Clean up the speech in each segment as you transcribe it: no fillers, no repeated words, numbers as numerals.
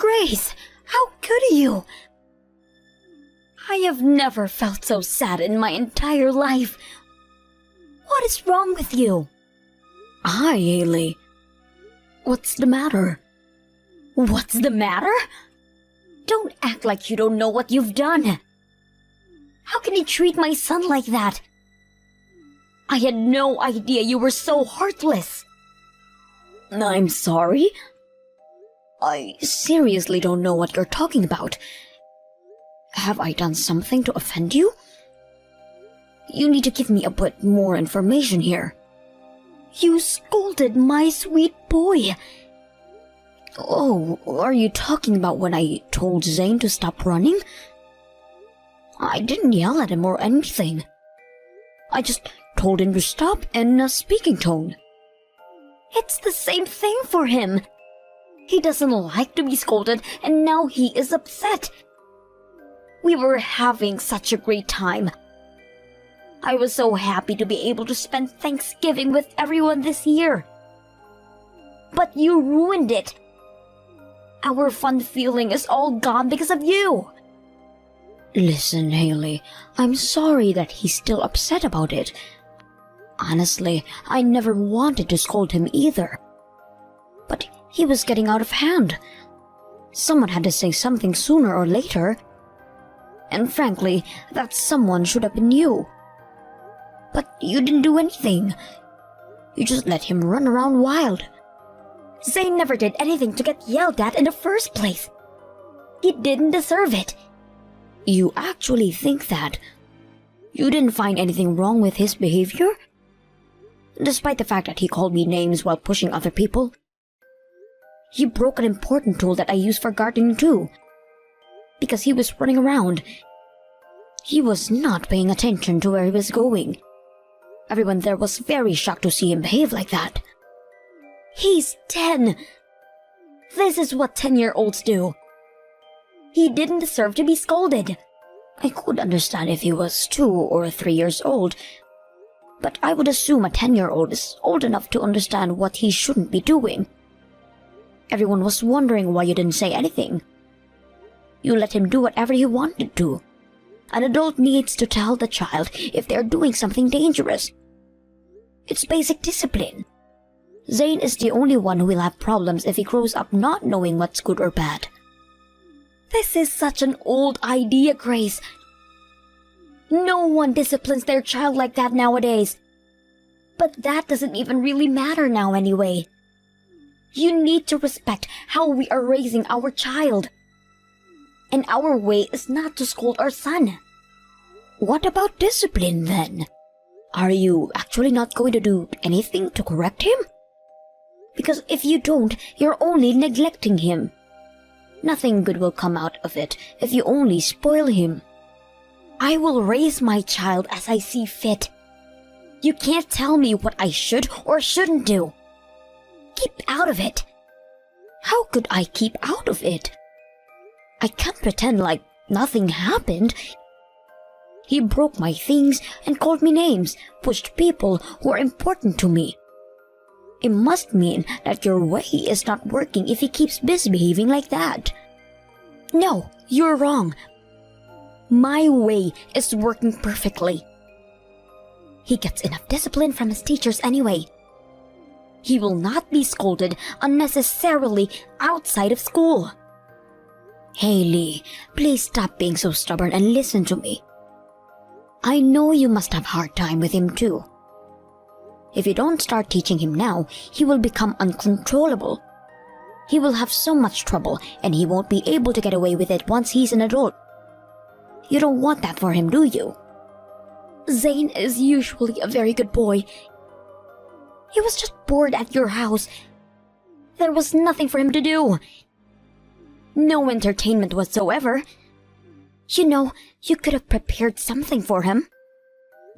Grace, how could you? I have never felt so sad in my entire life. What is wrong with you? Hi, Haley. What's the matter? What's the matter? Don't act like you don't know what you've done. How can you treat my son like that? I had no idea you were so heartless. I'm sorry. I seriously don't know what you're talking about. Have I done something to offend you? You need to give me a bit more information here. You scolded my sweet boy. Oh, are you talking about when I told Zane to stop running? I didn't yell at him or anything. I just told him to stop in a speaking tone. It's the same thing for him. He doesn't like to be scolded, and now he is upset. We were having such a great time. I was so happy to be able to spend Thanksgiving with everyone this year. But you ruined it. Our fun feeling is all gone because of you. Listen, Haley, I'm sorry that he's still upset about it. Honestly, I never wanted to scold him either. But he was getting out of hand. Someone had to say something sooner or later. And frankly, that someone should have been you. But you didn't do anything. You just let him run around wild. Zane never did anything to get yelled at in the first place. He didn't deserve it. You actually think that? You didn't find anything wrong with his behavior? Despite the fact that he called me names while pushing other people? He broke an important tool that I use for gardening too. Because he was running around. He was not paying attention to where he was going. Everyone there was very shocked to see him behave like that. He's 10. This is what 10-year-olds do. He didn't deserve to be scolded. I could understand if he was 2 or 3 years old, but I would assume a 10-year-old is old enough to understand what he shouldn't be doing. Everyone was wondering why you didn't say anything. You let him do whatever he wanted to. An adult needs to tell the child if they're doing something dangerous. It's basic discipline. Zane is the only one who will have problems if he grows up not knowing what's good or bad. This is such an old idea, Grace. No one disciplines their child like that nowadays. But that doesn't even really matter now anyway. You need to respect how we are raising our child. And our way is not to scold our son. What about discipline then? Are you actually not going to do anything to correct him? Because if you don't, you're only neglecting him. Nothing good will come out of it if you only spoil him. I will raise my child as I see fit. You can't tell me what I should or shouldn't do. Keep out of it. How could I keep out of it? I can't pretend like nothing happened. He broke my things and called me names, pushed people who are important to me. It must mean that your way is not working if he keeps misbehaving like that. No, you're wrong. My way is working perfectly. He gets enough discipline from his teachers anyway. He will not be scolded unnecessarily outside of school. Haley, please stop being so stubborn and listen to me. I know you must have a hard time with him too. If you don't start teaching him now, he will become uncontrollable. He will have so much trouble and he won't be able to get away with it once he's an adult. You don't want that for him, do you? Zane is usually a very good boy. He was just bored at your house. There was nothing for him to do. No entertainment whatsoever. You know, you could have prepared something for him.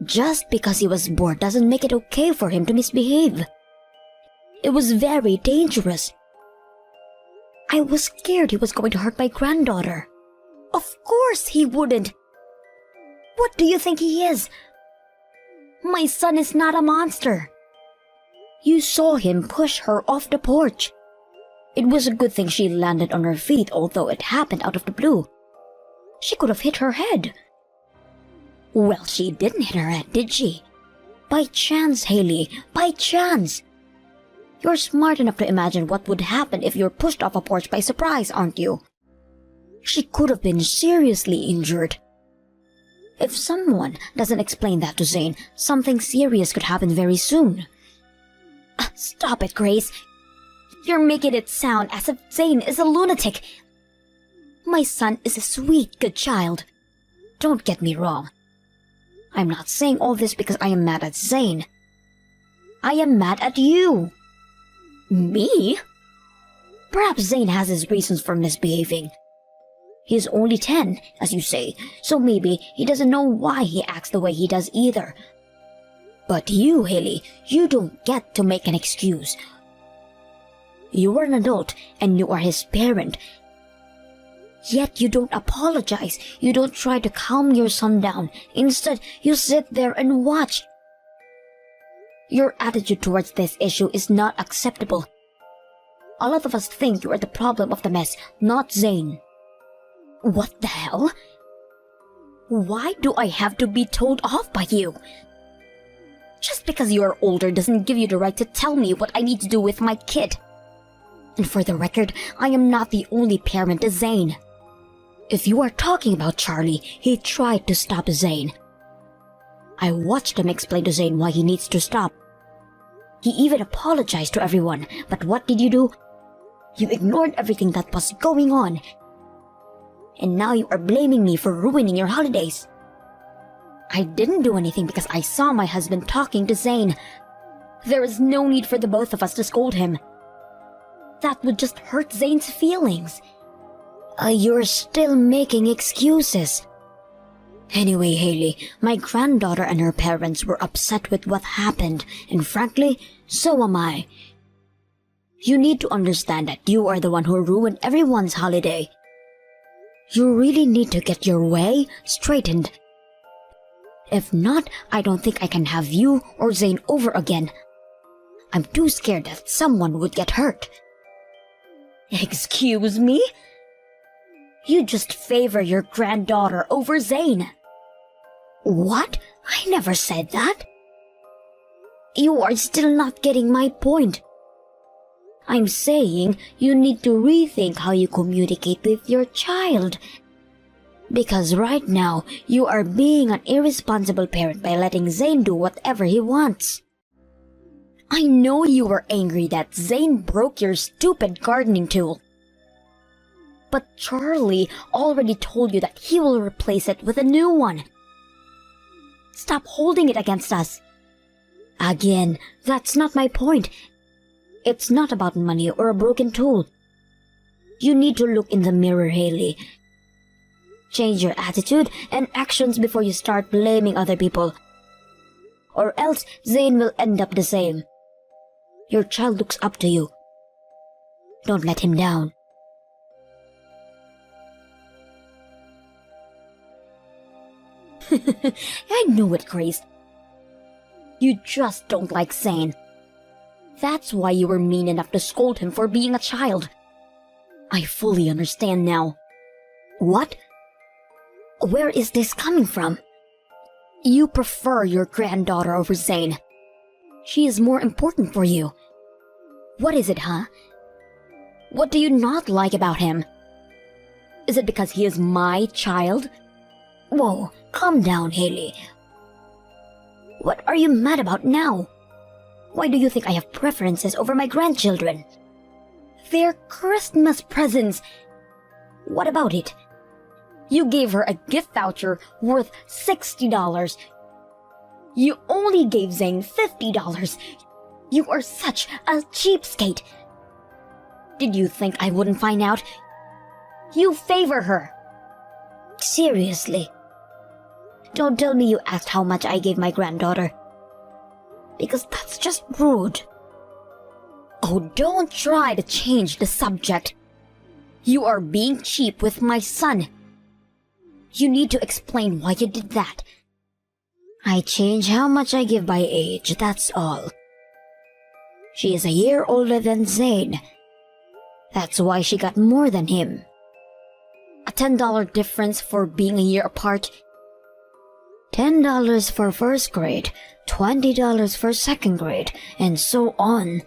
Just because he was bored doesn't make it okay for him to misbehave. It was very dangerous. I was scared he was going to hurt my granddaughter. Of course he wouldn't. What do you think he is? My son is not a monster. You saw him push her off the porch. It was a good thing she landed on her feet, although it happened out of the blue. She could have hit her head. Well, she didn't hit her head, did she? By chance, Haley, by chance. You're smart enough to imagine what would happen if you're pushed off a porch by surprise, aren't you? She could have been seriously injured. If someone doesn't explain that to Zane, something serious could happen very soon. Stop it, Grace. You're making it sound as if Zane is a lunatic. My son is a sweet, good child. Don't get me wrong. I'm not saying all this because I am mad at Zane. I am mad at you. Me? Perhaps Zane has his reasons for misbehaving. He's only 10, as you say, so maybe he doesn't know why he acts the way he does either. But you, Haley, you don't get to make an excuse. You are an adult, and you are his parent. Yet you don't apologize. You don't try to calm your son down. Instead, you sit there and watch. Your attitude towards this issue is not acceptable. A lot of us think you are the problem of the mess, not Zane. What the hell? Why do I have to be told off by you? Just because you are older doesn't give you the right to tell me what I need to do with my kid. And for the record, I am not the only parent to Zane. If you are talking about Charlie, he tried to stop Zane. I watched him explain to Zane why he needs to stop. He even apologized to everyone, but what did you do? You ignored everything that was going on. And now you are blaming me for ruining your holidays. I didn't do anything because I saw my husband talking to Zane. There is no need for the both of us to scold him. That would just hurt Zane's feelings. You're still making excuses. Anyway, Haley, my granddaughter and her parents were upset with what happened, and frankly, so am I. You need to understand that you are the one who ruined everyone's holiday. You really need to get your way straightened. If not, I don't think I can have you or Zane over again. I'm too scared that someone would get hurt. Excuse me? You just favor your granddaughter over Zane. What? I never said that. You are still not getting my point. I'm saying you need to rethink how you communicate with your child. Because right now, you are being an irresponsible parent by letting Zane do whatever he wants. I know you were angry that Zane broke your stupid gardening tool. But Charlie already told you that he will replace it with a new one. Stop holding it against us. Again, that's not my point. It's not about money or a broken tool. You need to look in the mirror, Haley. Change your attitude and actions before you start blaming other people. Or else Zane will end up the same. Your child looks up to you. Don't let him down. I knew it, Grace. You just don't like Zane. That's why you were mean enough to scold him for being a child. I fully understand now. What? Where is this coming from? You prefer your granddaughter over Zane. She is more important for you. What is it, huh? What do you not like about him? Is it because he is my child? Whoa, calm down, Haley. What are you mad about now? Why do you think I have preferences over my grandchildren? They're Christmas presents. What about it? You gave her a gift voucher worth $60. You only gave Zane $50. You are such a cheapskate. Did you think I wouldn't find out? You favor her. Seriously? Don't tell me you asked how much I gave my granddaughter. Because that's just rude. Oh, don't try to change the subject. You are being cheap with my son. You need to explain why you did that. I change how much I give by age, that's all. She is a year older than Zane. That's why she got more than him. A $10 difference for being a year apart. $10 for first grade, $20 for second grade, and so on.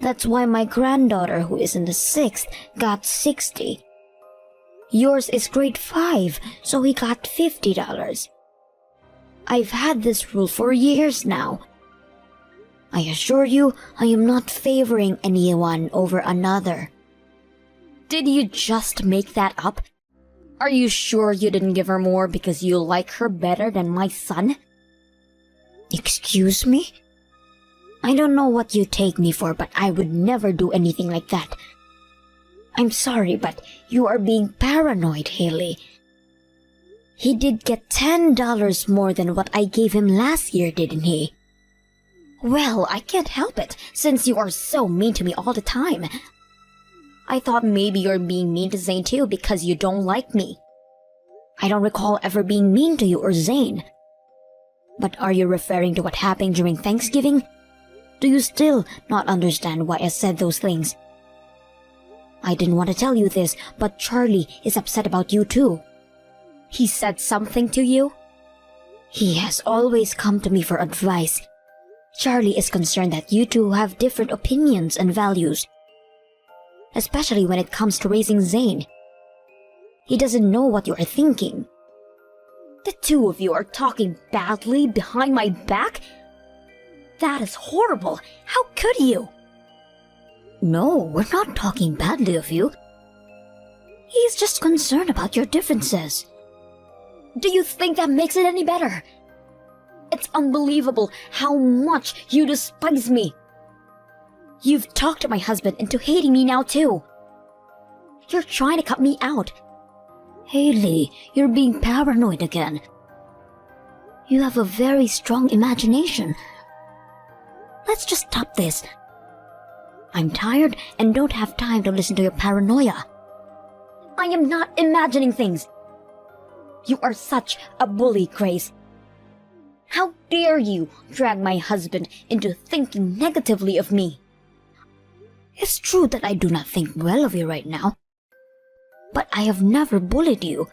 That's why my granddaughter, who is in the 6th, got 60. Yours is grade 5, so he got $50. I've had this rule for years now. I assure you, I am not favoring anyone over another. Did you just make that up? Are you sure you didn't give her more because you like her better than my son? Excuse me? I don't know what you take me for, but I would never do anything like that. I'm sorry, but you are being paranoid, Haley. He did get $10 more than what I gave him last year, didn't he? Well, I can't help it, since you are so mean to me all the time. I thought maybe you're being mean to Zane too because you don't like me. I don't recall ever being mean to you or Zane. But are you referring to what happened during Thanksgiving? Do you still not understand why I said those things? I didn't want to tell you this, but Charlie is upset about you too. He said something to you? He has always come to me for advice. Charlie is concerned that you two have different opinions and values, especially when it comes to raising Zane. He doesn't know what you are thinking. The two of you are talking badly behind my back? That is horrible. How could you? No, we're not talking badly of you. He's just concerned about your differences. Do you think that makes it any better? It's unbelievable how much you despise me. You've talked my husband into hating me now too. You're trying to cut me out. Haley, you're being paranoid again. You have a very strong imagination. Let's just stop this. I'm tired and don't have time to listen to your paranoia. I am not imagining things. You are such a bully, Grace. How dare you drag my husband into thinking negatively of me? It's true that I do not think well of you right now. But I have never bullied you.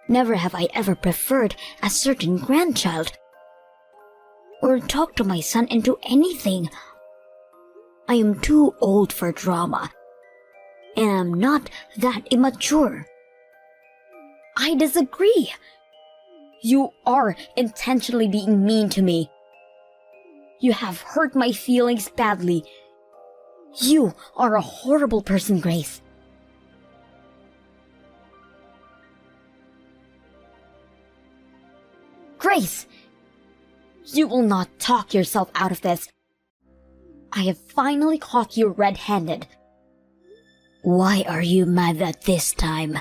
Never have I ever preferred a certain grandchild, or talked to my son into anything. I am too old for drama, and I'm not that immature. I disagree. You are intentionally being mean to me. You have hurt my feelings badly. You are a horrible person, Grace. Grace! You will not talk yourself out of this. I have finally caught you red-handed. Why are you mad at this time?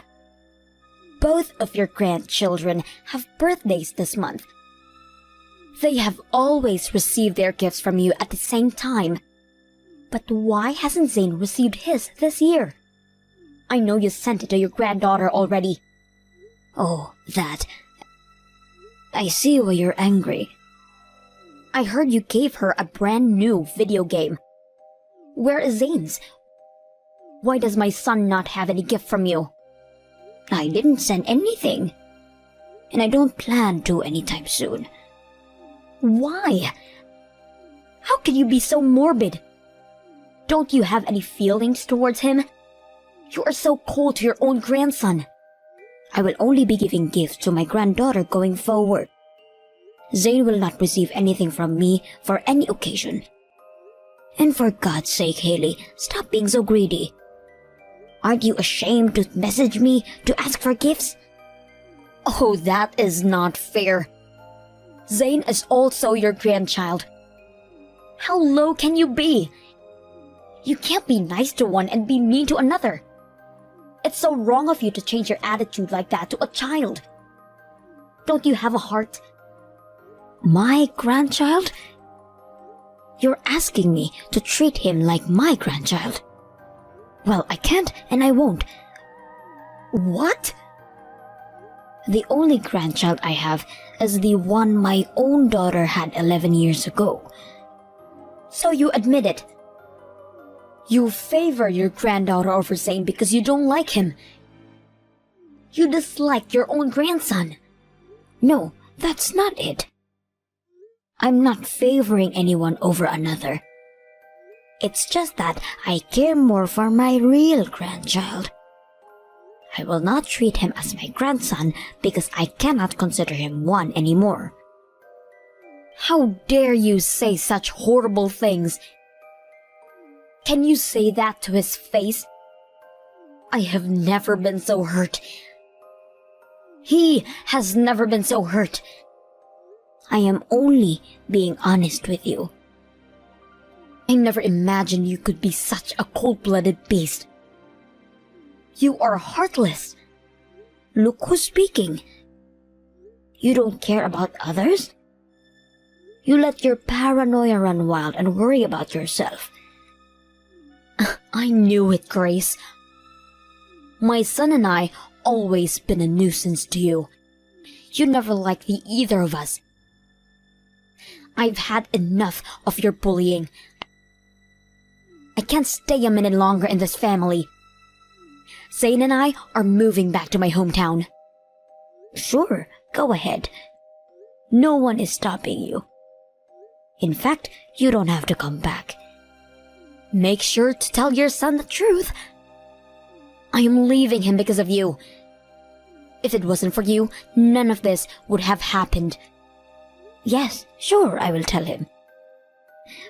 Both of your grandchildren have birthdays this month. They have always received their gifts from you at the same time. But why hasn't Zane received his this year? I know you sent it to your granddaughter already. Oh, that. I see why you're angry. I heard you gave her a brand new video game. Where is Zane's? Why does my son not have any gift from you? I didn't send anything. And I don't plan to anytime soon. Why? How can you be so morbid? Don't you have any feelings towards him? You are so cold to your own grandson. I will only be giving gifts to my granddaughter going forward. Zane will not receive anything from me for any occasion. And for God's sake, Haley, stop being so greedy. Aren't you ashamed to message me to ask for gifts? Oh, that is not fair. Zane is also your grandchild. How low can you be? You can't be nice to one and be mean to another. It's so wrong of you to change your attitude like that to a child. Don't you have a heart? My grandchild? You're asking me to treat him like my grandchild. Well, I can't and I won't. What? The only grandchild I have is the one my own daughter had 11 years ago. So you admit it? You favor your granddaughter over Zane because you don't like him. You dislike your own grandson. No, that's not it. I'm not favoring anyone over another. It's just that I care more for my real grandchild. I will not treat him as my grandson because I cannot consider him one anymore. How dare you say such horrible things? Can you say that to his face? I have never been so hurt. He has never been so hurt. I am only being honest with you. I never imagined you could be such a cold-blooded beast. You are heartless. Look who's speaking. You don't care about others? You let your paranoia run wild and worry about yourself. I knew it, Grace. My son and I always been a nuisance to you. You never liked the either of us. I've had enough of your bullying. I can't stay a minute longer in this family. Zane and I are moving back to my hometown. Sure, go ahead. No one is stopping you. In fact, you don't have to come back. Make sure to tell your son the truth. I am leaving him because of you. If it wasn't for you, none of this would have happened. Yes, sure, I will tell him.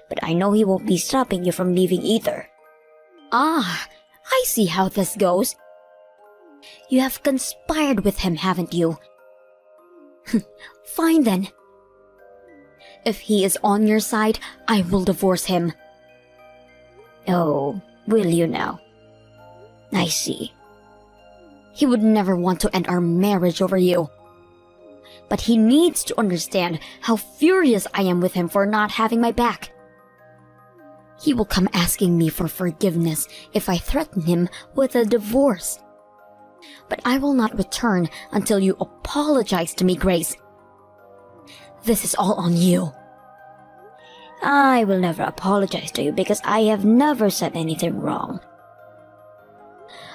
But I know he won't be stopping you from leaving either. Ah, I see how this goes. You have conspired with him, haven't you? Fine then. If he is on your side, I will divorce him. Oh, will you now? I see. He would never want to end our marriage over you. But he needs to understand how furious I am with him for not having my back. He will come asking me for forgiveness if I threaten him with a divorce. But I will not return until you apologize to me, Grace. This is all on you. I will never apologize to you because I have never said anything wrong.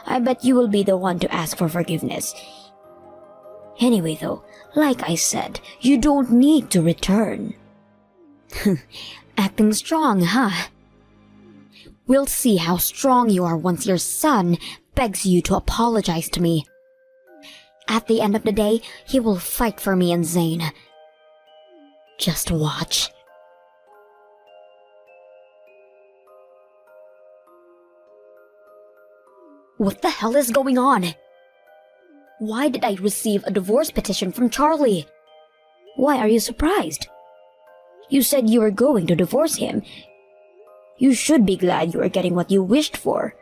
I bet you will be the one to ask for forgiveness. Anyway though, like I said, you don't need to return. Acting strong, huh? We'll see how strong you are once your son begs you to apologize to me. At the end of the day, he will fight for me and Zane. Just watch. What the hell is going on? Why did I receive a divorce petition from Charlie? Why are you surprised? You said you were going to divorce him. You should be glad you are getting what you wished for.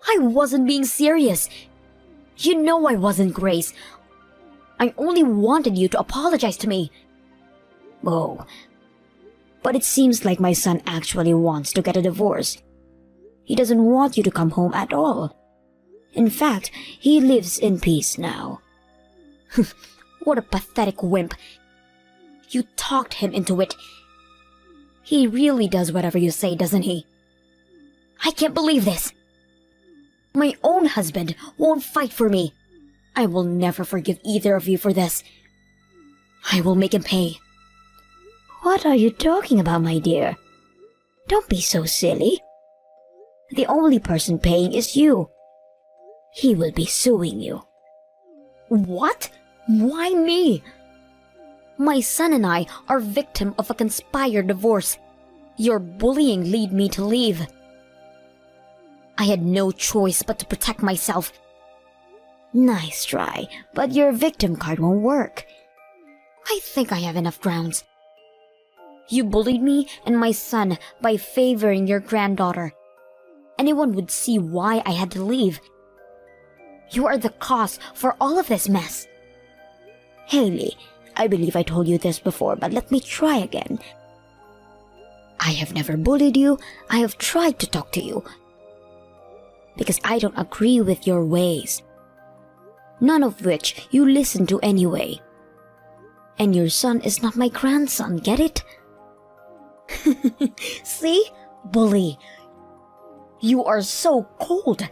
I wasn't being serious. You know I wasn't, Grace. I only wanted you to apologize to me. Oh, but it seems like my son actually wants to get a divorce. He doesn't want you to come home at all. In fact, he lives in peace now. What a pathetic wimp. You talked him into it. He really does whatever you say, doesn't he? I can't believe this. My own husband won't fight for me. I will never forgive either of you for this. I will make him pay. What are you talking about, my dear? Don't be so silly. The only person paying is you. He will be suing you. What? Why me? My son and I are victim of a conspired divorce. Your bullying led me to leave. I had no choice but to protect myself. Nice try, but your victim card won't work. I think I have enough grounds. You bullied me and my son by favoring your granddaughter. Anyone would see why I had to leave. You are the cause for all of this mess. Haley, I believe I told you this before, but let me try again. I have never bullied you. I have tried to talk to you. Because I don't agree with your ways. None of which you listen to anyway. And your son is not my grandson, get it? See? Bully. You are so cold.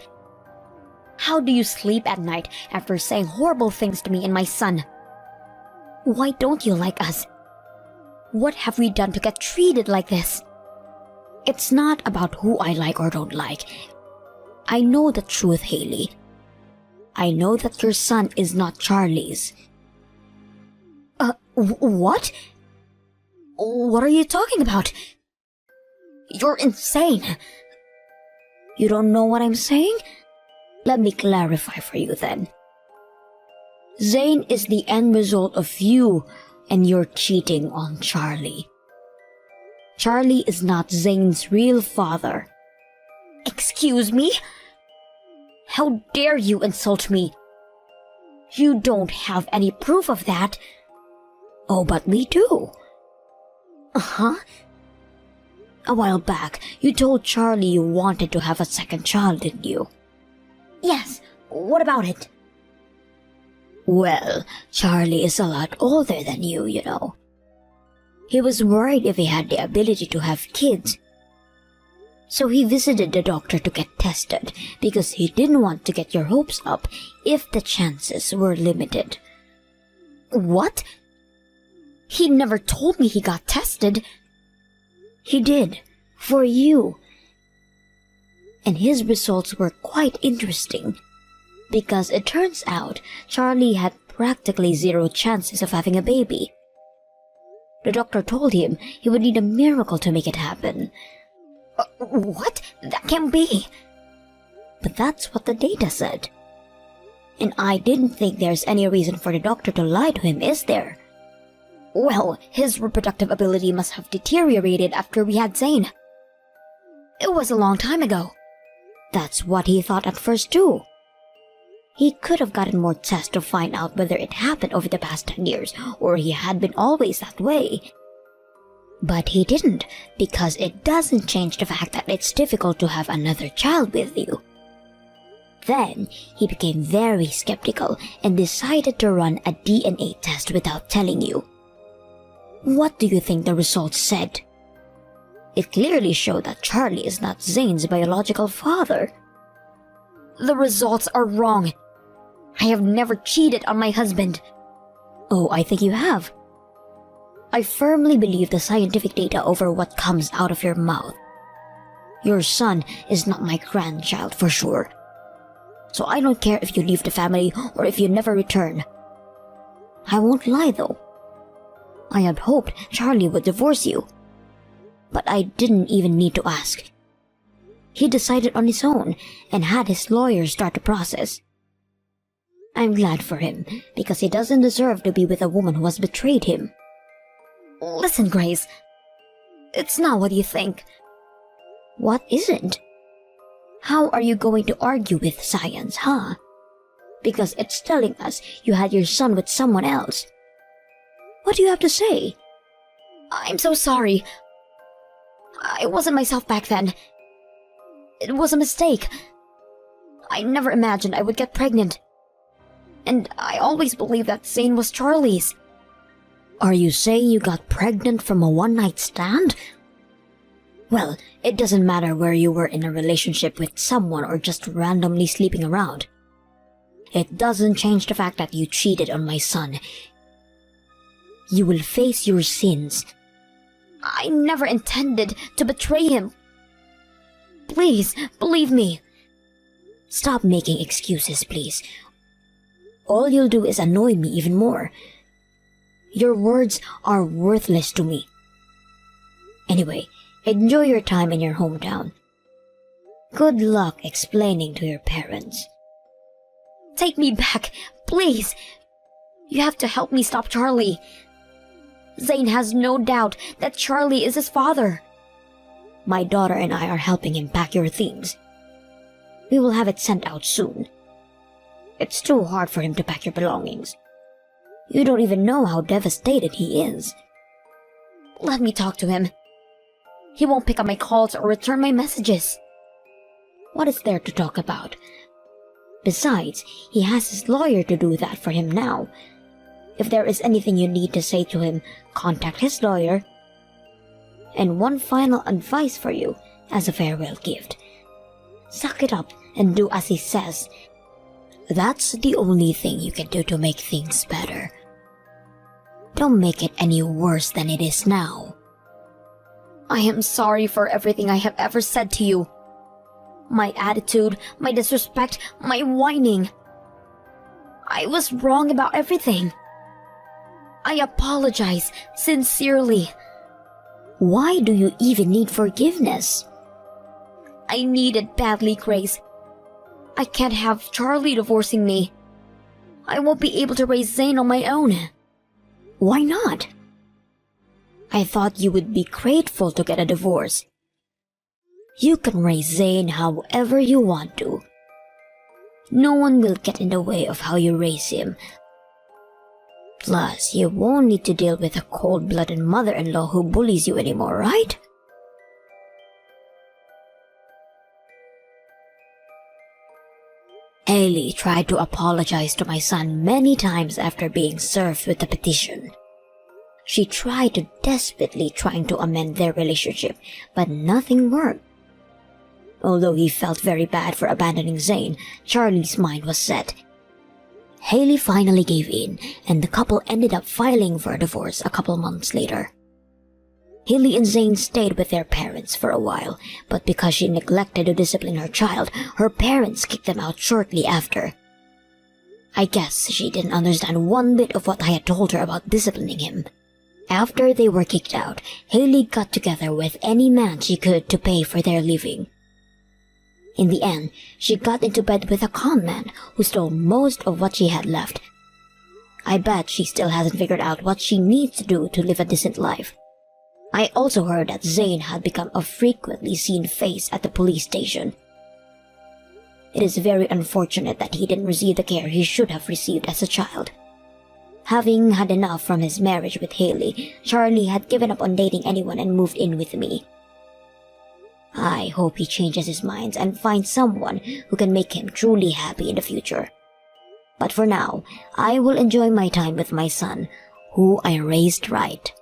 How do you sleep at night after saying horrible things to me and my son? Why don't you like us? What have we done to get treated like this? It's not about who I like or don't like. I know the truth, Haley. I know that your son is not Charlie's. What? What are you talking about? You're insane. You don't know what I'm saying? Let me clarify for you then. Zane is the end result of you and your cheating on Charlie. Charlie is not Zane's real father. Excuse me? How dare you insult me? You don't have any proof of that. Oh, but we do. Uh-huh. A while back, you told Charlie you wanted to have a second child, didn't you? Yes, what about it? Well, Charlie is a lot older than you know. He was worried if he had the ability to have kids. So he visited the doctor to get tested because he didn't want to get your hopes up if the chances were limited. What? He never told me he got tested. He did, for you. And his results were quite interesting, because it turns out Charlie had practically zero chances of having a baby. The doctor told him he would need a miracle to make it happen. What? That can't be. But that's what the data said. And I didn't think there's any reason for the doctor to lie to him, is there? Well, his reproductive ability must have deteriorated after we had Zane. It was a long time ago. That's what he thought at first too. He could have gotten more tests to find out whether it happened over the past 10 years or he had been always that way. But he didn't, because it doesn't change the fact that it's difficult to have another child with you. Then, he became very skeptical and decided to run a DNA test without telling you. What do you think the results said? It clearly showed that Charlie is not Zane's biological father. The results are wrong. I have never cheated on my husband. Oh, I think you have. I firmly believe the scientific data over what comes out of your mouth. Your son is not my grandchild for sure. So I don't care if you leave the family or if you never return. I won't lie though. I had hoped Charlie would divorce you. But I didn't even need to ask. He decided on his own and had his lawyer start the process. I'm glad for him, because he doesn't deserve to be with a woman who has betrayed him. Listen, Grace. It's not what you think. What isn't? How are you going to argue with science, huh? Because it's telling us you had your son with someone else. What do you have to say? I'm so sorry. I wasn't myself back then. It was a mistake. I never imagined I would get pregnant. And I always believed that Zane was Charlie's. Are you saying you got pregnant from a one-night stand? Well, it doesn't matter where you were in a relationship with someone or just randomly sleeping around. It doesn't change the fact that you cheated on my son. You will face your sins. I never intended to betray him. Please, believe me. Stop making excuses, please. All you'll do is annoy me even more. Your words are worthless to me. Anyway, enjoy your time in your hometown. Good luck explaining to your parents. Take me back, please. You have to help me stop Charlie. Zane has no doubt that Charlie is his father. My daughter and I are helping him pack your things. We will have it sent out soon. It's too hard for him to pack your belongings. You don't even know how devastated he is. Let me talk to him. He won't pick up my calls or return my messages. What is there to talk about? Besides, he has his lawyer to do that for him now. If there is anything you need to say to him, contact his lawyer. And one final advice for you as a farewell gift. Suck it up and do as he says. That's the only thing you can do to make things better. Don't make it any worse than it is now. I am sorry for everything I have ever said to you. My attitude, my disrespect, my whining. I was wrong about everything. I apologize sincerely. Why do you even need forgiveness? I need it badly, Grace. I can't have Charlie divorcing me. I won't be able to raise Zane on my own. Why not? I thought you would be grateful to get a divorce. You can raise Zane however you want to. No one will get in the way of how you raise him. Plus, you won't need to deal with a cold-blooded mother-in-law who bullies you anymore, right? Haley tried to apologize to my son many times after being served with the petition. She tried to desperately trying to amend their relationship, but nothing worked. Although he felt very bad for abandoning Zane, Charlie's mind was set. Haley finally gave in, and the couple ended up filing for a divorce a couple months later. Haley and Zane stayed with their parents for a while, but because she neglected to discipline her child, her parents kicked them out shortly after. I guess she didn't understand one bit of what I had told her about disciplining him. After they were kicked out, Haley got together with any man she could to pay for their living. In the end, she got into bed with a con man who stole most of what she had left. I bet she still hasn't figured out what she needs to do to live a decent life. I also heard that Zane had become a frequently seen face at the police station. It is very unfortunate that he didn't receive the care he should have received as a child. Having had enough from his marriage with Haley, Charlie had given up on dating anyone and moved in with me. I hope he changes his mind and finds someone who can make him truly happy in the future. But for now, I will enjoy my time with my son, who I raised right.